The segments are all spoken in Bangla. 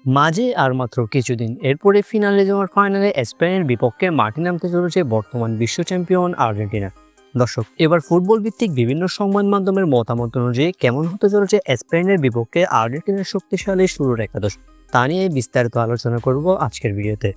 মাঝে আর মাত্র কিছুদিন এরপরে ফিনালে যাওয়ার ফাইনালে স্পেনের বিপক্ষে মাঠে নামতে চলেছে বর্তমান বিশ্ব চ্যাম্পিয়ন আর্জেন্টিনা। দর্শক, এবার ফুটবল ভিত্তিক বিভিন্ন সংবাদ মাধ্যমের মতামত অনুযায়ী কেমন হতে চলেছে স্পেনের বিপক্ষে আর্জেন্টিনার শক্তিশালী শুরুর একাদশ, তা নিয়ে বিস্তারিত আলোচনা করব আজকের ভিডিওতে।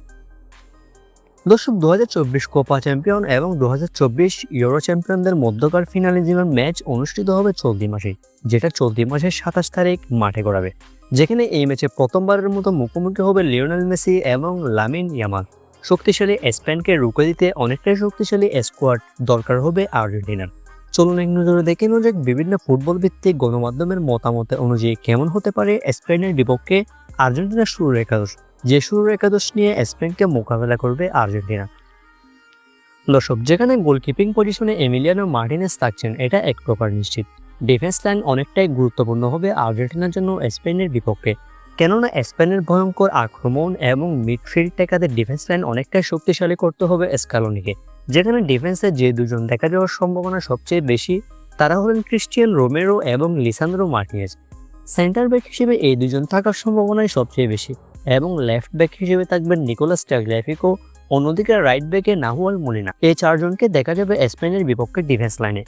দর্শক, 2024 কোপা চ্যাম্পিয়ন এবং 2024 ইউরো চ্যাম্পিয়নদের মধ্যকার ফিনালিজিমের ম্যাচ অনুষ্ঠিত হবে চলতি মাসে, যেটা চলতি মাসের 27 তারিখ মাঠে গড়াবে। যেখানে এই ম্যাচে প্রথমবারের মতো মুখোমুখি হবে লিওনেল মেসি এবং লামিন ইয়ামাল। শক্তিশালী স্পেনকে রুখে দিতে অনেকটাই শক্তিশালী স্কোয়াড দরকার হবে আর্জেন্টিনার। চলুন এক নজরে দেখে নেওয়া যাক বিভিন্ন ফুটবল ভিত্তিক গণমাধ্যমের মতামত অনুযায়ী কেমন হতে পারে স্পেনের বিপক্ষে আর্জেন্টিনার শুরুর একাদশ, যে শুরুর একাদশ নিয়ে স্পেনকে মোকাবেলা করবে আর্জেন্টিনা। দর্শক, যেখানে গোলকিপিং পজিশনে এমিলিয়ানো মার্টিনেজ থাকছেন এটা এক প্রকার নিশ্চিত। ডিফেন্স লাইন অনেকটাই গুরুত্বপূর্ণ হবে আর্জেন্টিনার জন্য স্পেনের বিপক্ষে, কেননা স্পেনের ভয়ঙ্কর আক্রমণ এবং মিডফিল্ড টেকাতে ডিফেন্স লাইন অনেকটাই শক্তিশালী করতে হবে স্কালোনিকে। যেখানে ডিফেন্সে যে দুজন দেখা যাওয়ার সম্ভাবনা সবচেয়ে বেশি তারা হলেন ক্রিস্টিয়ান রোমেরো এবং লিসান্দ্রো মার্টিনেজ। সেন্টার ব্যাক হিসেবে এই দুজন থাকার সম্ভাবনাই সবচেয়ে বেশি এবং লেফট ব্যাক হিসেবে থাকবেন নিকোলাস টাগলিয়াফিকো, অন্যদিকে রাইট ব্যাকে নাহুয়াল মোলিনা। এই চারজনকে দেখা যাবে স্পেনের বিপক্ষে ডিফেন্স লাইনে।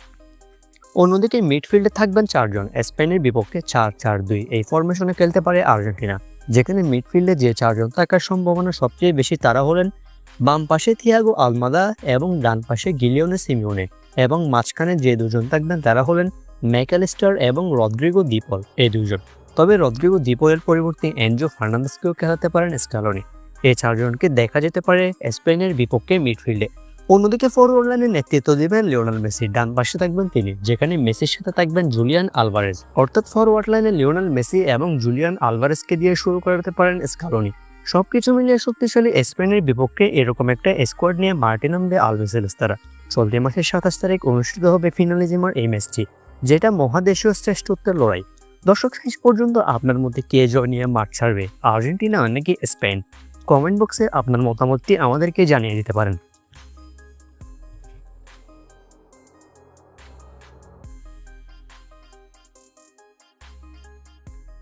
অন্যদিকে মিডফিল্ডে থাকবেন চারজন। স্পেনের বিপক্ষে 4-4-2 এই ফরমেশনে খেলতে পারে আর্জেন্টিনা, যেখানে মিডফিল্ডে যে চারজন থাকার সম্ভাবনা সবচেয়ে বেশি তারা হলেন বাম পাশে থিয়াগো আলমাদা এবং ডান পাশে গিলিওনে সিমিওনে, এবং মাঝখানে যে দুজন থাকবেন তারা হলেন ম্যাকঅ্যালিস্টার এবং রদ্রিগো দি পল, এই দুজন। তবে রদ্রিগো দি পলের পরিবর্তে এনজো ফার্নান্দেসকেও খেলাতে পারেন স্কালোনি। এই চারজনকে দেখা যেতে পারে স্পেনের বিপক্ষে মিডফিল্ডে। অন্যদিকে ফরওয়ার্ড লাইনে নেতৃত্ব দিবেন লিওনেল মেসি, ডান পাশে থাকবেন তিনি, যেখানে মেসির সাথে থাকবেন জুলিয়ান আলভারেজ। অর্থাৎ ফরওয়ার্ড লাইনে লিওনেল মেসি এবং জুলিয়ান আলভারেজকে দিয়ে শুরু করাতে পারেন স্কালোনি। সবকিছু মিলিয়ে শক্তিশালী স্পেনের বিপক্ষে এরকম একটা স্কোয়াড নিয়ে মাঠে নামবে আলবিসেলেস্তারা। চলতি মাসের 27 তারিখ অনুষ্ঠিত হবে ফিনালিজিমার এই ম্যাচটি, যেটা মহাদেশীয় শ্রেষ্ঠত্বের লড়াই। দর্শক, শেষ পর্যন্ত আপনার মধ্যে কে জয় নিয়ে মাঠ ছাড়বে, আর্জেন্টিনা নাকি স্পেন? কমেন্ট বক্সে আপনার মতামতটি আমাদেরকে জানিয়ে দিতে পারেন।